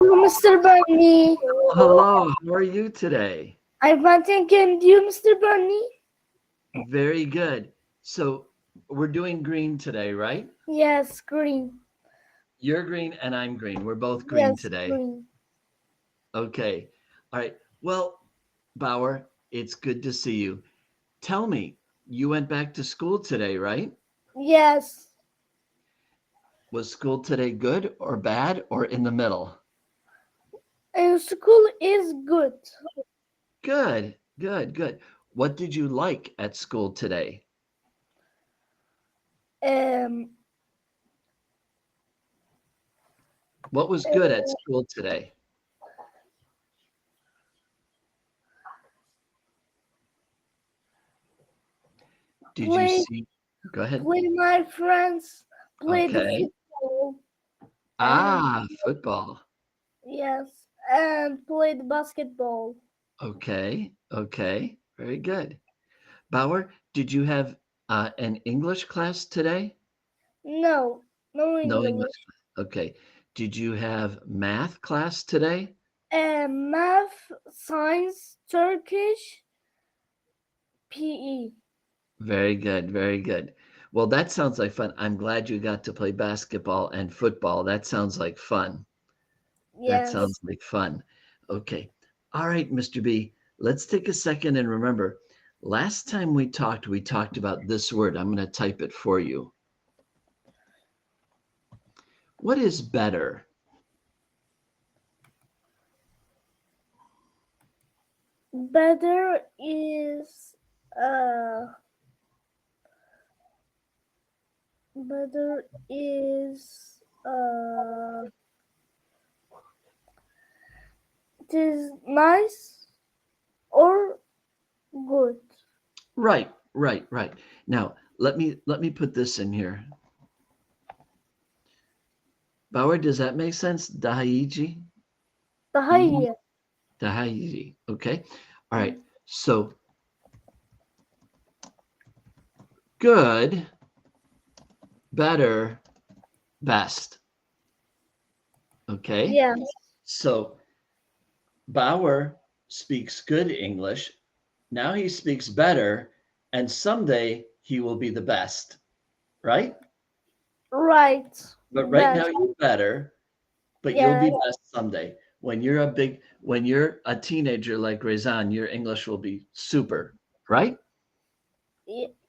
Hello, Mr. Bunny. Hello, how are you today? I'm fine, thank you. And you, Mr. Bunny? Very good. So we're doing green today, right? Yes, green. You're green and I'm green. We're both green Yes, today. green. Okay. All right. Well, Bauer, it's good to see you. Tell me, you went back to school today, right? Yes. Was school today good or bad or in the middle? School is good. Good, good, good. What did you like at school today? What was good at school today? Did you see? Go ahead. With my friends, played Okay. football. Football. Yes, and played basketball. Okay. Okay. Very good. Bauer, did you have an English class today? No, no No English. English. Okay. Did you have math class today? Math, science, Turkish, PE. Very good. Very good. Well, that sounds like fun. I'm glad you got to play basketball and football. That sounds like fun. That Yes. sounds like fun. Okay. All right, Mr. B, let's take a second and remember last time we talked about this word. I'm going to type it for you. What is better? Better is it is nice or good. Right. Now, let me put this in here. Bauer, does that make sense? Dahaiji? Tahiyya. Dahaiji. Okay. All right. So good, better, best. Okay. Yes. So Bauer speaks good English. Now he speaks better, and someday he will be the best, right? Right. But right now Best. you're better, but you'll be Yes. best someday. When you're a teenager like Rezan, your English will be super, right?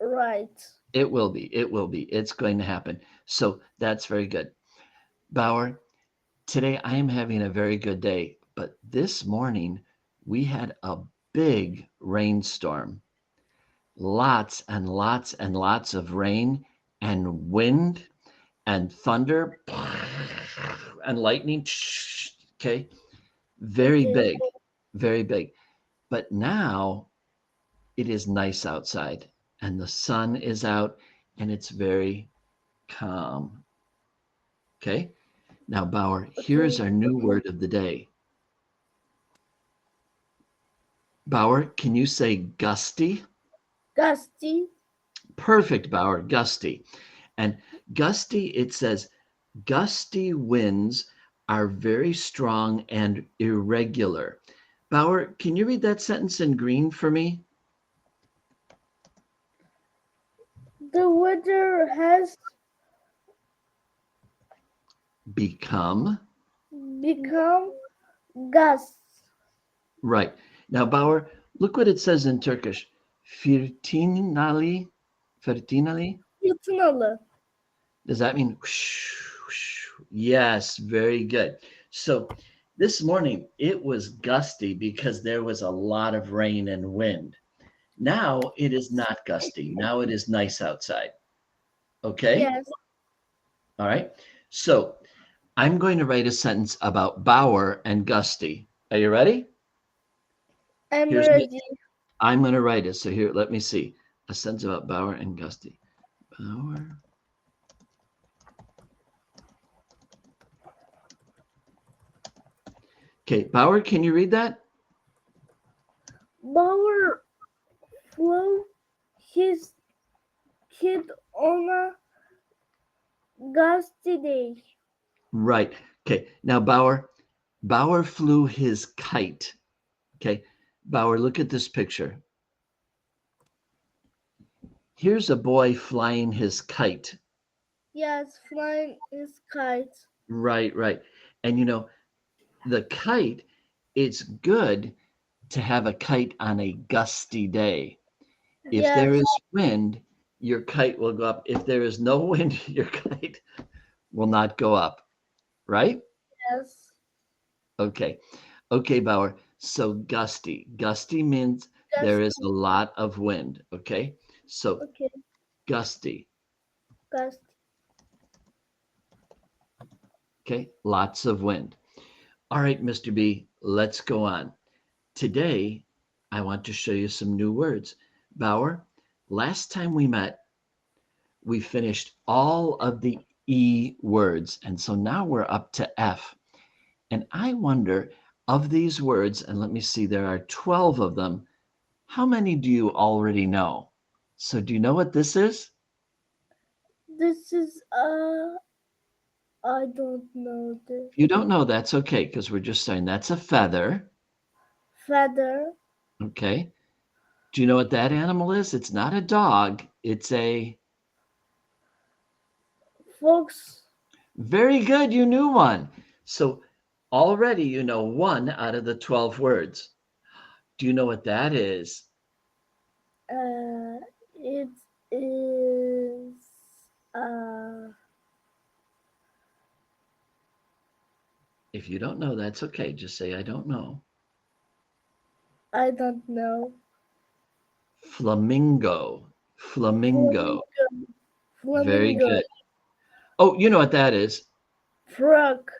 Right. It will be. It will be. It's going to happen. So that's very good. Bauer, today I am having a very good day, but this morning we had a big rainstorm. Lots and lots and lots of rain and wind and thunder and lightning. Okay. Very big, very big. But now it is nice outside and the sun is out and it's very calm. Okay. Now, Bauer, here is our new word of the day. Bauer, can you say gusty? Gusty. Perfect, Bauer, gusty. And gusty, it says, gusty winds are very strong and irregular. Bauer, can you read that sentence in green for me? The weather has Become gusts. Right. Now, Bauer, look what it says in Turkish. Fırtınalı. Fırtınalı. Does that mean whoosh, whoosh? Yes, very good. So this morning it was gusty because there was a lot of rain and wind. Now it is not gusty. Now it is nice outside. Okay? Yes. All right. So I'm going to write a sentence about Bauer and gusty. Are you ready? I'm ready. I'm going to write it. So here, let me see. A sentence about Bauer and gusty. Bauer. Okay, Bauer, can you read that? Bauer flew his kid on a gusty day. Right. Okay. Now, Bauer, Bauer flew his kite. Okay, Bauer, look at this picture. Here's a boy flying his kite. Yes, flying his kite. Right, right. And you know, the kite, it's good to have a kite on a gusty day. If there Yes, is wind, your kite will go up. If there is no wind, your kite will not go up, right? yes. Okay. Okay, Bauer. So gusty. Gusty means there is a lot of wind. Okay. So Okay, gusty. gusty. Okay. Lots of wind. All right, Mr. B, let's go on. Today, I want to show you some new words. Bauer, last time we met, we finished all of the E words. And so now we're up to F. And I wonder, of these words, and let me see, there are 12 of them. How many do you already know? So do you know what this is? This is I don't know this. If you don't know, that's okay, because we're just saying that's a feather. Feather. Okay. Do you know what that animal is? It's not a dog. It's a... Fox. Very good. You knew one. So already you know one out of the 12 words. Do you know what that is? It is If you don't know, that's okay. Just say, I don't know. I don't know. Flamingo. Flamingo. Very Flamingo. good. Oh, you know what that is? Frog.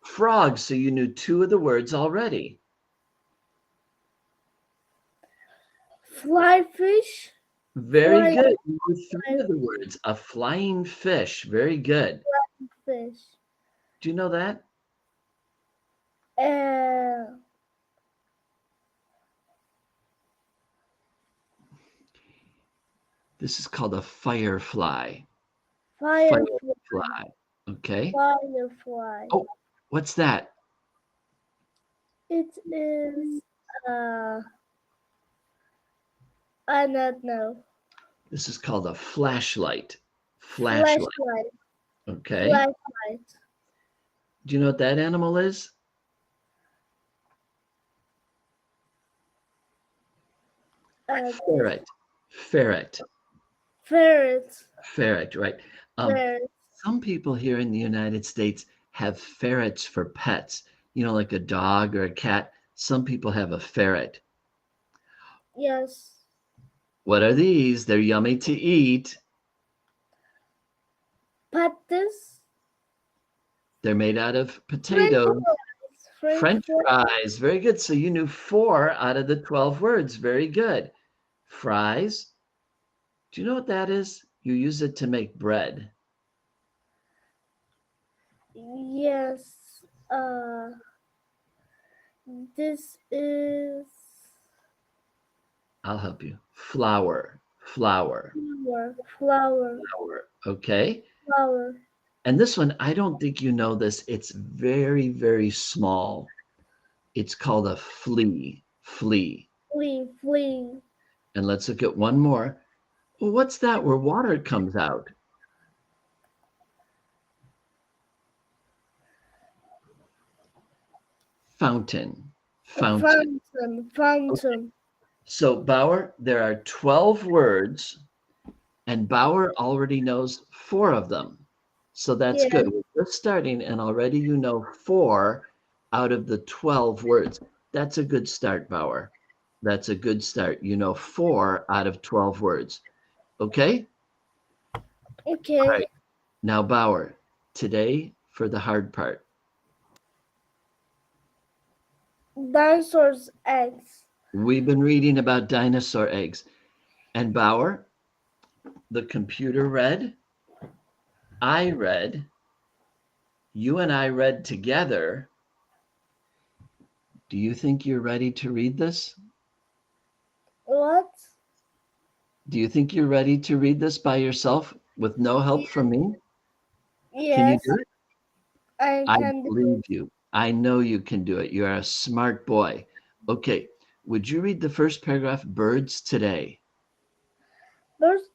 Frog. So you knew two of the words already. Fly fish. Very Flying good. You knew three of the words. A flying fish. Very good. fish. Do you know that? This is called a firefly. Firefly. Okay. Firefly. Oh, what's that? It is I don't know. This is called a flashlight. Flashlight. Okay. Flashlight. Do you know what that animal is? Ferret. Ferret. Ferret. Ferret, right. Ferret. Some people here in the United States have ferrets for pets, you know, like a dog or a cat. Some people have a ferret. Yes. What are these? They're yummy to eat. Patties. They're made out of potatoes. French fries. Very good. So you knew 4 out of the 12 words. Very good. Fries. Do you know what that is? You use it to make bread. Yes. This is I'll help you. Flour. Flour. flour. Okay. Flour. And this one, I don't think you know this. It's very, very small. It's called a flea. Flea. Flea. And let's look at one more. Well, what's that where water comes out? Fountain. Fountain. Fountain. Okay. So Bauer, there are 12 words, and Bauer already knows 4 of them. So that's good. We're just starting, and already you know 4 out of the 12 words. That's a good start, Bauer. That's a good start. You know 4 out of 12 words. Okay? Okay. All right. Now, Bauer, today for the hard part. Dinosaurs' eggs. We've been reading about dinosaur eggs. And Bauer, the computer read, I read, you and I read together. Do you think you're ready to read this? What? Do you think you're ready to read this by yourself with no help from me? Yes. Can you do it? I I can believe you. I know you can do it. You are a smart boy. Okay, would you read the first paragraph, birds today? First,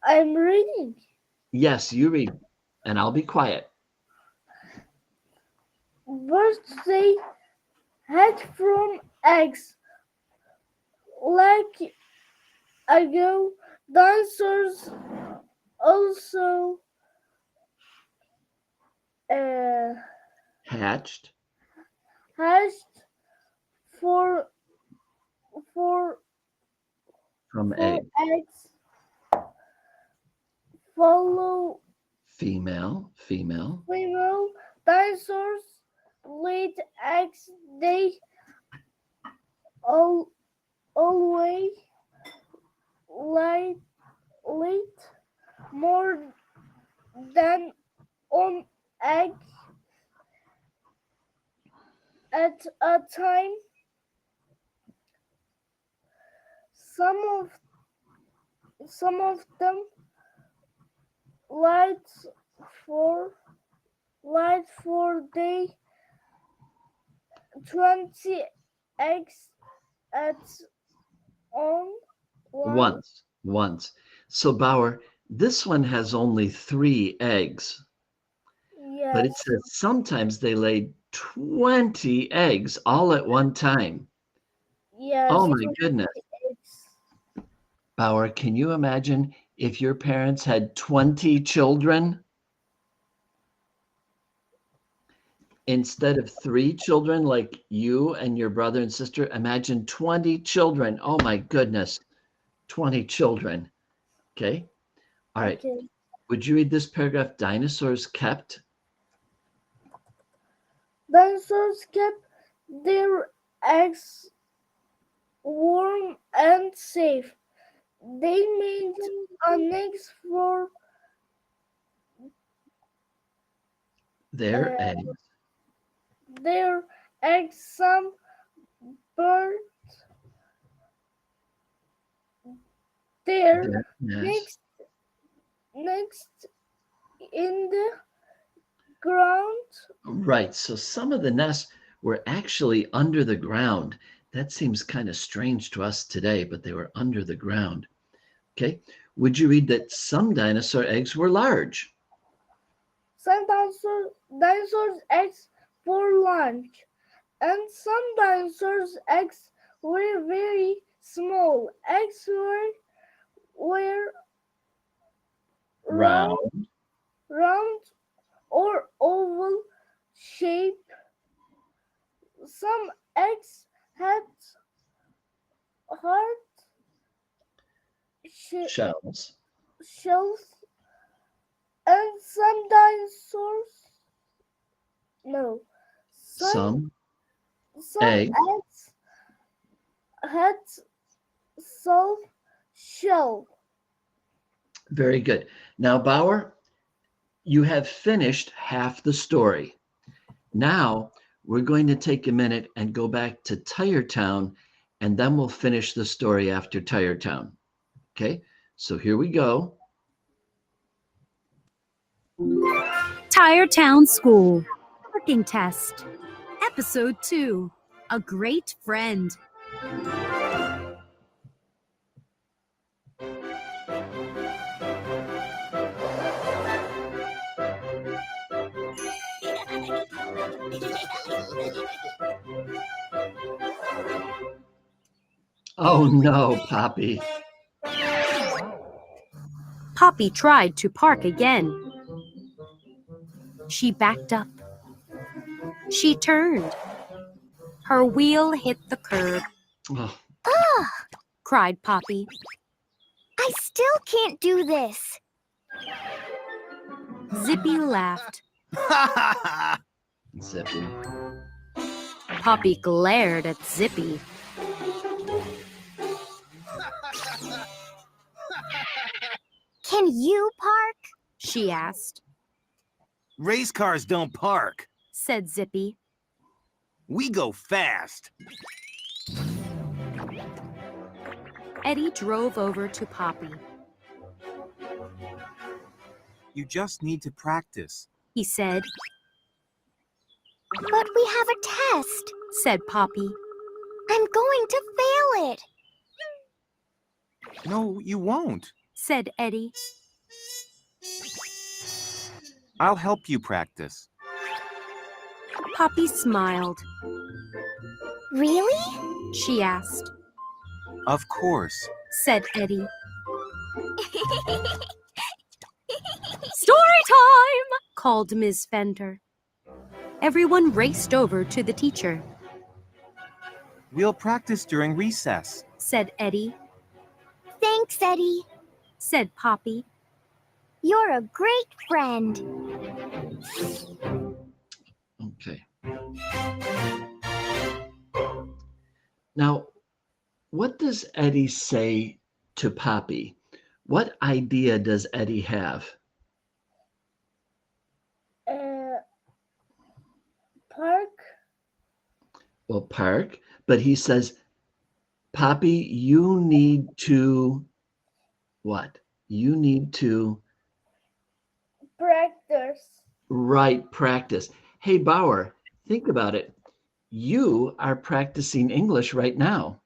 I'm reading. Yes, you read, and I'll be quiet. Birds they hatch from eggs. Like ago, dinosaurs also Hatched hatched for from egg. eggs. Follow Female. female dinosaurs laid eggs. They always laid more than one egg at a time. Some of them laid for day 20 eggs at on one. Once. So Bauer, this one has only 3 eggs, but it Yes. says sometimes they lay 20 eggs all at one time. Yes. Oh my 20 goodness. eggs. Bauer, can you imagine if your parents had 20 children? Instead of 3 children like you and your brother and sister, imagine 20 children. Oh my goodness, 20 children. Okay. All right. Okay. Would you read this paragraph? Dinosaurs kept Dinosaurs kept their eggs warm and safe. They made a nest for their uh, eggs. their eggs. Some birds their Their nest. next in the ground. Right. So some of the nests were actually under the ground. That seems kind of strange to us today, but they were under the ground. Okay. Would you read that some dinosaur eggs were large? Some dinosaurs eggs for lunch, and some dinosaurs eggs were very small. Eggs were round or oval shape. Some eggs had hard Shells. shells, and some dinosaurs no. Some Some eggs. eggs had soft shell. Very good. Now, Bauer, you have finished half the story. Now, we're going to take a minute and go back to Tire Town, and then we'll finish the story after Tire Town. Okay, so here we go. Tire Town School Working Test Episode 2 A Great Friend. Oh no, Poppy. Poppy tried to park again. She backed up. She turned. Her wheel hit the curb. Oh, Cried Poppy. I still can't do this. Zippy laughed. Zippy. Poppy glared at Zippy. Can you park? She asked. Race cars don't park. Said Zippy. We go fast. Eddie drove over to Poppy. You just need to practice. He said. But we have a test. said Poppy. I'm going to fail it. No, you won't. Said Eddie. I'll help you practice. Poppy smiled. Really? She asked. Of course. Said Eddie. Story time! Called Miss Fender. Everyone raced over to the teacher. We'll practice during recess. Said Eddie. Thanks, Eddie. Said Poppy. You're a great friend. Okay. Now, what does Eddie say to Poppy? What idea does Eddie have? Park. Well, park, but he says, Poppy, you need to, what? You need to Practice. practice. Hey, Bauer, think about it. You are practicing English right now,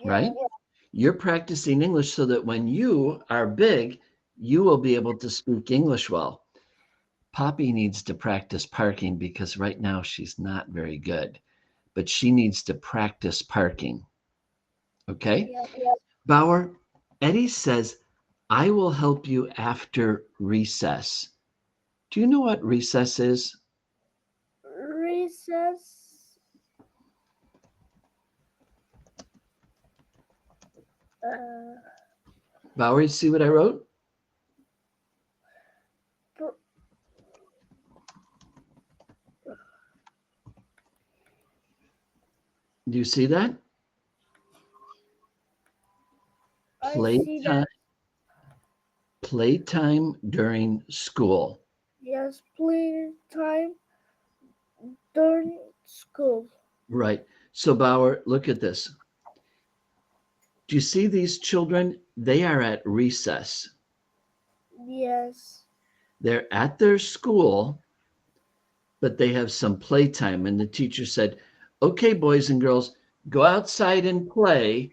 right? Yeah. You're practicing English so that when you are big, you will be able to speak English well. Poppy needs to practice parking because right now she's not very good, but she needs to practice parking. Okay? Yeah. Bauer, Eddie says, I will help you after recess. Do you know what recess is? Recess. Bauer, you see what I wrote? Do you see that? I see that. Playtime during school. Yes, playtime during school. Right. So Bauer, look at this. Do you see these children? They are at recess. Yes. They're at their school, but they have some playtime. And the teacher said, okay, boys and girls, go outside and play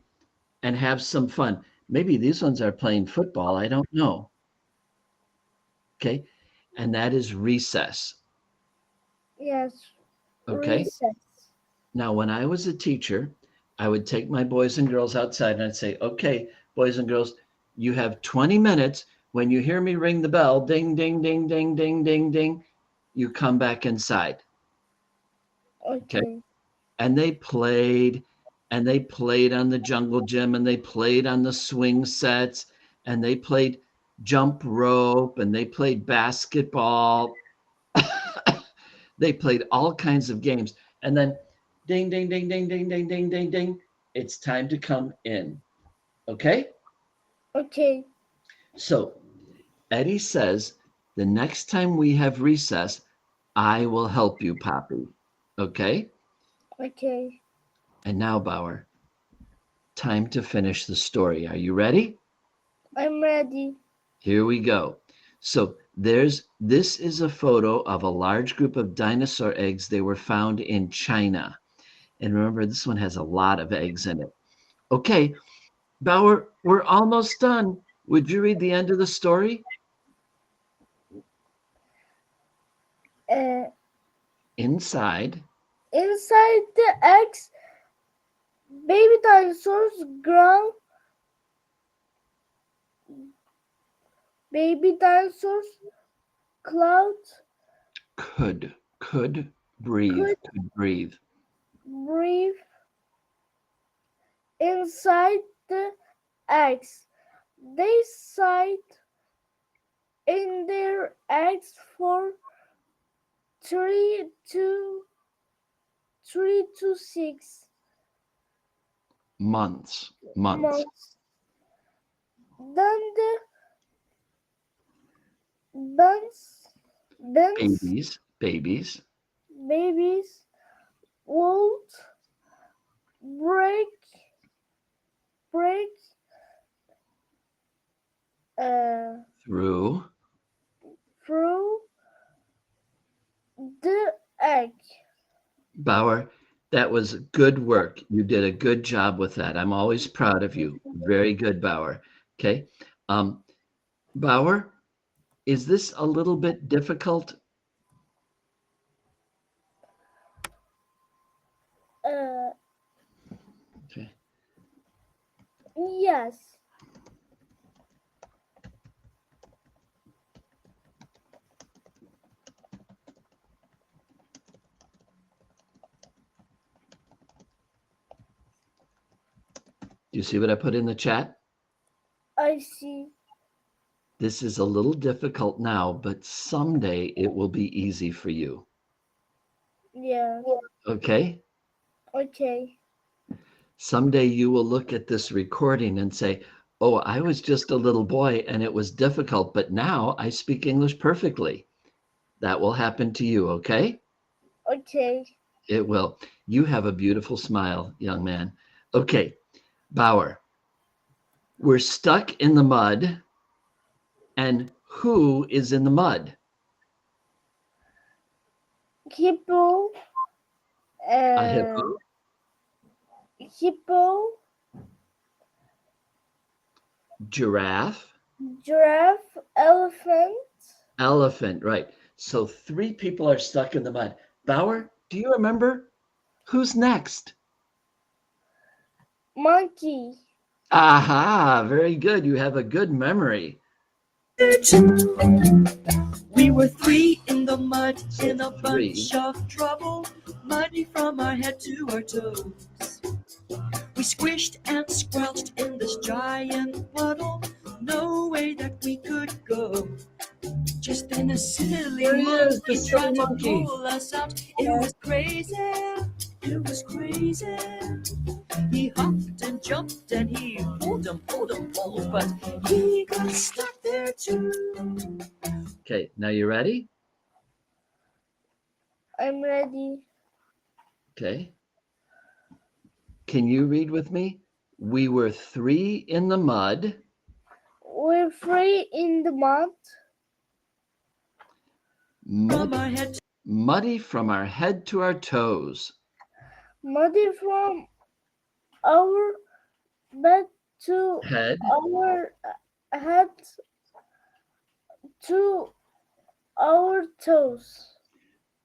and have some fun. Maybe these ones are playing football. I don't know. Okay. And that is recess. Yes. Okay. Recess. Now, when I was a teacher, I would take my boys and girls outside and I'd say, okay, boys and girls, you have 20 minutes. When you hear me ring the bell, ding, ding, ding, ding, ding, ding, ding, you come back inside. Okay. And they played on the jungle gym and they played on the swing sets and they played jump rope and they played basketball. They played all kinds of games. And then ding, ding, ding, ding, ding, ding, ding, ding, ding. It's time to come in. Okay? Okay. So Eddie says, the next time we have recess, I will help you, Poppy. Okay? Okay. And now, Bauer, time to finish the story. Are you ready? I'm ready. Here we go. So this is a photo of a large group of dinosaur eggs. They were found in China. And remember, this one has a lot of eggs in it. Okay, Bauer, we're almost done. Would you read the end of the story? Inside the eggs, baby dinosaurs ground. Baby dinosaurs clouds could breathe. breathe inside the eggs. They sat in their eggs for 3 to 6 months. Then the babies would break through the egg. Bauer, that was good work. You did a good job with that. I'm always proud of you. Very good, Bauer. Okay. Bauer, is this a little bit difficult? Okay. Yes. Do you see what I put in the chat? I see. This is a little difficult now, but someday it will be easy for you. Yeah. Okay? Okay. Someday you will look at this recording and say, oh, I was just a little boy and it was difficult, but now I speak English perfectly. That will happen to you, okay? Okay. It will. You have a beautiful smile, young man. Okay, Bauer, we're stuck in the mud. And who is in the mud? Hippo. A hippo? Hippo. Giraffe? Giraffe. Elephant. Elephant, right. So 3 people are stuck in the mud. Bauer, do you remember? Who's next? Monkey. Aha, very good. You have a good memory. We were 3 in the mud, So in a 3. bunch of trouble, muddy from our head to our toes. We squished and squelched in this giant puddle, no way that we could go. Just then a silly There he is, monkey the silly tried to monkey. pull us out. It was crazy, it was crazy. He hopped and jumped and he pulled, but he got stuck there too. Okay, now you ready? I'm ready. Okay. Can you read with me? We were 3 in the mud. We're 3 in the mud. From our head Muddy from our head to our toes. Muddy from our bed to Head. our head to our toes.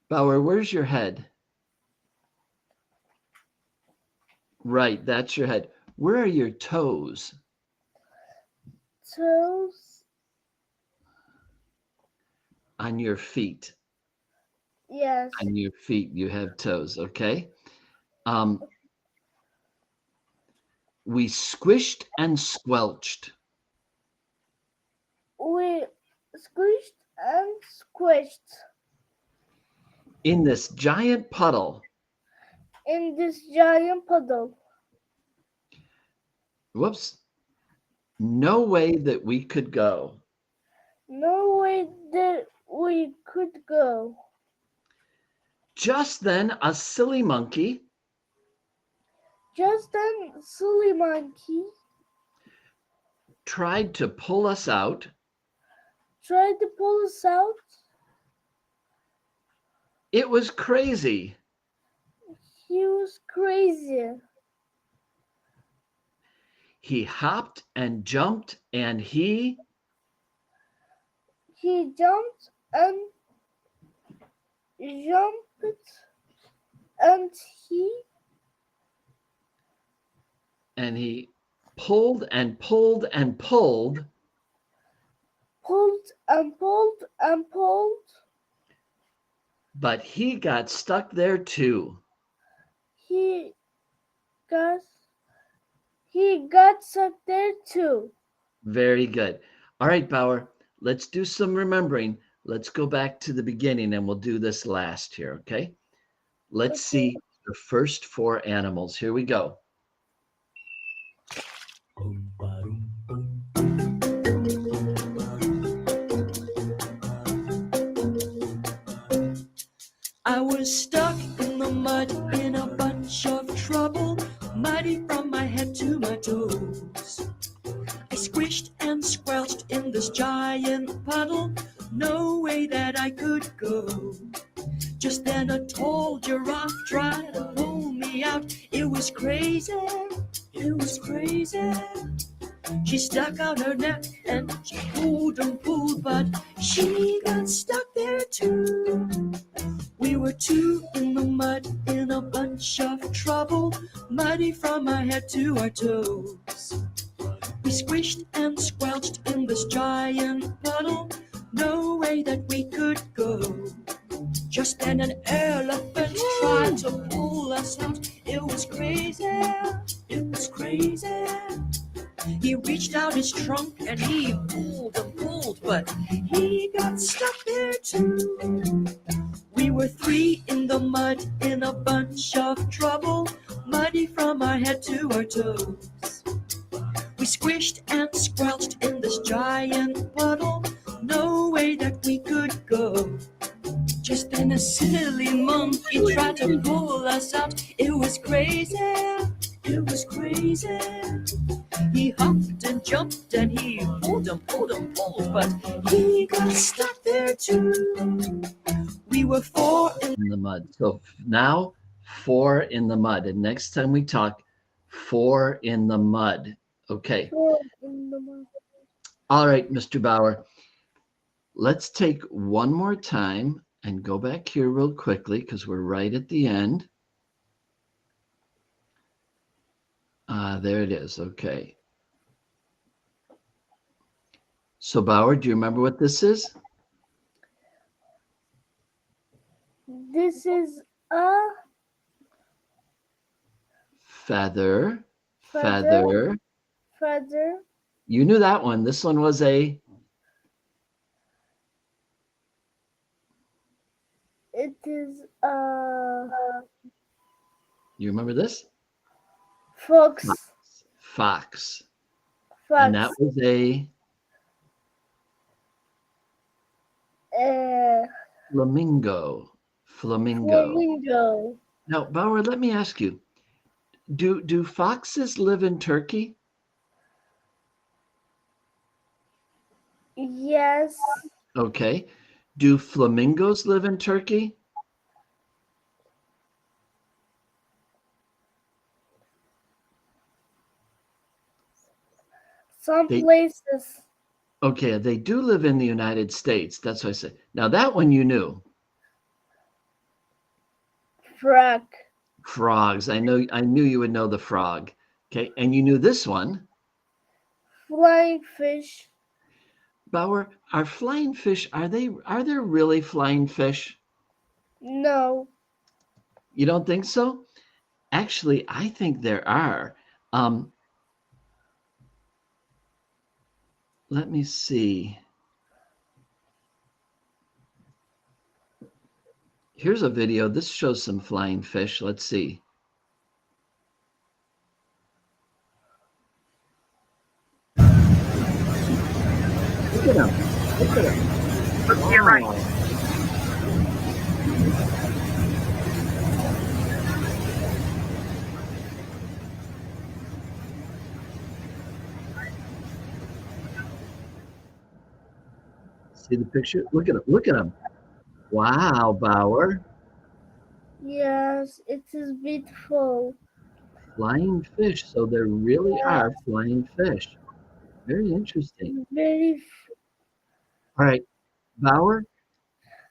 Bauer, where's your head? Right, that's your head. Where are your toes? Toes. On your feet. Yes. On your feet, you have toes, okay? We squished and squelched. We squished and squished In this giant puddle. in this giant puddle. Whoops. No way that we could go. No way that we could go. Just then, a silly monkey Just then, silly monkey tried to pull us out. tried to pull us out. It was crazy. He was crazy. He hopped and jumped and he jumped and jumped and he pulled and pulled and pulled. pulled and pulled and pulled. But he got stuck there too. He got stuck there too. Very good. All right, Bauer, let's do some remembering. Let's go back to the beginning and we'll do this last here, okay? Let's see the first 4 animals. Here we go. I was stuck in the mud in a bunch of trouble, muddy from my head to my toes. I squished and squelched in this giant puddle, no way that I could go. staff tried to pull me out. It was crazy, it was crazy. She stuck out her neck and she pulled and pulled, but she got stuck there too. We were two in the mud in a bunch of trouble, muddy from our head to our toes. We squished and squelched in this giant puddle, no way that we could go. Just then an elephant tried to pull us out. It was crazy, it was crazy. He reached out his trunk and he pulled and pulled, but he got stuck there too. We were three in the mud in a bunch of trouble, muddy from our head to our toes. We squished and squelched in this giant puddle, no way that we could go. Just then a silly monkey tried to pull us out. It was crazy, it was crazy. He hopped and jumped and he pulled and pulled and pulled, but he got stuck there too. We were four In the mud. So now 4 in the mud. And next time we talk, 4 in the mud. Okay. All right, Mr. Bauer. Let's take one more time and go back here real quickly because we're right at the end. There it is. Okay. So Bauer, do you remember what this is? This is a Feather. Feather. Feather. feather. You knew that one. This one was a It is a you remember this? fox. Fox. Fox. And that was a flamingo. Flamingo. Flamingo. Now, Bauer, let me ask you, do foxes live in Turkey? Yes. Okay. Do flamingos live in Turkey? Some They- places. Okay, they do live in the United States. That's what I said. Now that one you knew. Frog. Frogs. I knew you would know the frog. Okay, and you knew this one. Flying fish. Bauer, are flying fish, are there really flying fish? No. You don't think so? Actually, I think there are. Let me see. Here's a video. This shows some flying fish. Let's see. Look at them. Look at them. Look to your right. See the picture? Look at them. Look at them. Wow, Bauer. Yes, it is beautiful. Flying fish. So there really are flying fish. Very interesting. Very. All right, Bauer,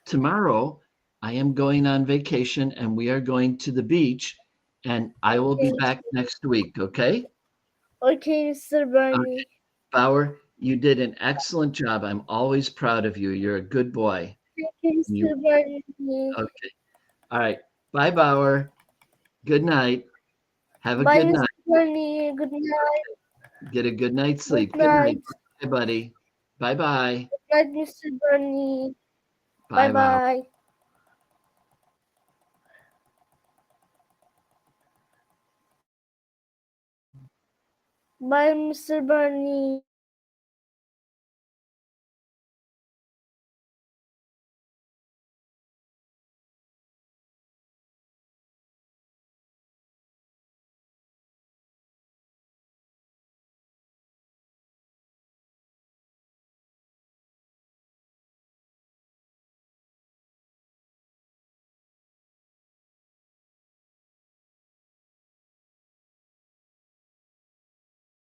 tomorrow I am going on vacation and we are going to the beach and I will be back next week, okay? Okay, Mr. Barney. Okay. Bauer, you did an excellent job. I'm always proud of you. You're a good boy. Thank you, Mr. Barney. Okay. All right. Bye, Bauer. Good night. Have a Bye, good Mr. night. Barney. Good night. Get a good night's sleep. Good night. Bye, buddy. Bye-bye. Good night, Mr. Barney. Bye, Bauer. Bye-bye. Bye, Mr. Barney.